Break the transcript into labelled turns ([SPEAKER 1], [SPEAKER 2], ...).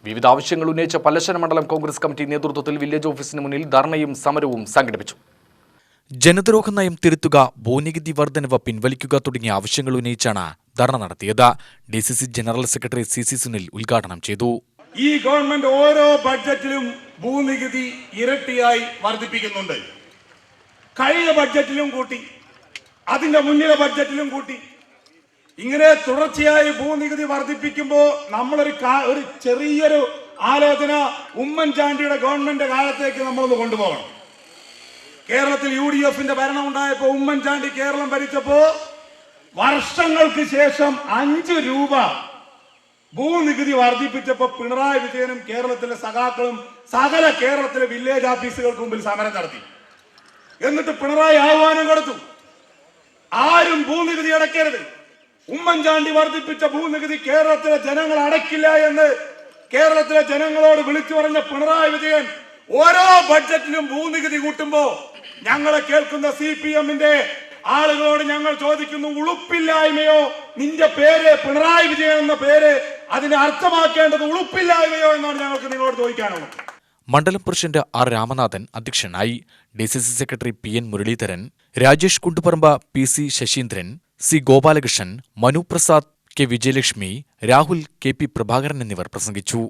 [SPEAKER 1] വിവിധ ആവശ്യങ്ങൾ ഉന്നയിച്ച പല്ലശ്ശന മണ്ഡലം കോൺഗ്രസ് കമ്മിറ്റി നേതൃത്വത്തിൽ വില്ലേജ് ഓഫീസിന് മുന്നിൽ ധർണയും സമരവും സംഘടിപ്പിച്ചു. ജനദ്രോഹ നയം തിരുത്തുക, ഭൂനികുതി വർധനവ് പിൻവലിക്കുക തുടങ്ങിയ ആവശ്യങ്ങൾ ഉന്നയിച്ചാണ് ധർണ നടത്തിയത്. DCC general secretary CC Sunil ഉദ്ഘാടനം ചെയ്തു.
[SPEAKER 2] ഈ ഗവൺമെന്റ് ഓരോ ബഡ്ജറ്റിലും ഭൂനികുതി ഇരട്ടിയായി വർദ്ധിപ്പിക്കുന്നുണ്ട്. കഴിഞ്ഞ ബഡ്ജറ്റിലും കൂട്ടി, അതിന്റെ മുന്നിലെ ബഡ്ജറ്റിലും കൂട്ടി. ഇങ്ങനെ തുടർച്ചയായി ഭൂനികുതി വർദ്ധിപ്പിക്കുമ്പോൾ നമ്മളൊരു ചെറിയൊരു ആലോചന ഉമ്മൻചാണ്ടിയുടെ ഗവൺമെന്റ് കാലത്തേക്ക് നമ്മളൊന്ന് കൊണ്ടുപോകണം. കേരളത്തിൽ UDFന്റെ ഭരണം ഉണ്ടായപ്പോൾ ഉമ്മൻചാണ്ടി കേരളം ഭരിച്ചപ്പോ വർഷങ്ങൾക്ക് ശേഷം 5 രൂപ ഭൂനികുതി വർദ്ധിപ്പിച്ചപ്പോ പിണറായി വിജയനും കേരളത്തിലെ സഖാക്കളും സകല കേരളത്തിലെ വില്ലേജ് ഓഫീസുകൾക്ക് മുമ്പിൽ സമരം നടത്തി. എന്നിട്ട് പിണറായി ആഹ്വാനം കൊടുത്തു, ആരും ഭൂനികുതി അടയ്ക്കരുത്. ഉമ്മൻചാണ്ടി വർദ്ധിപ്പിച്ച ഭൂനികുതി കേരളത്തിലെ ജനങ്ങൾ അടയ്ക്കില്ല എന്ന് കേരളത്തിലെ ജനങ്ങളോട് വിളിച്ചു പറഞ്ഞ പിണറായി വിജയൻ ഓരോ ബഡ്ജറ്റിലും ഭൂനികുതി കൂട്ടുമ്പോ ഞങ്ങളെ കേൾക്കുന്ന CPMന്റെ ആളുകളോട് ഞങ്ങൾ ചോദിക്കുന്നു, ഉളുപ്പില്ലായ്മയോ? നിന്റെ പേര് പിണറായി വിജയൻ എന്ന പേര്, അതിനെ അർത്ഥമാക്കേണ്ടത് ഉളുപ്പില്ലായ്മയോ എന്നാണ് ഞങ്ങൾക്ക് നിങ്ങളോട് ചോദിക്കാനുള്ളത്.
[SPEAKER 1] മണ്ഡലം പ്രസിഡന്റ് R. രാമനാഥൻ അധ്യക്ഷനായി. DCC secretary PN Muraleedharan, Rajesh Kunduparamba, PC Saseendran, C. Gopalakrishnan, Manu Prasad, K. Vijayalakshmi, Rahul, KP Prabhakaran എന്നിവർ പ്രസംഗിച്ചു.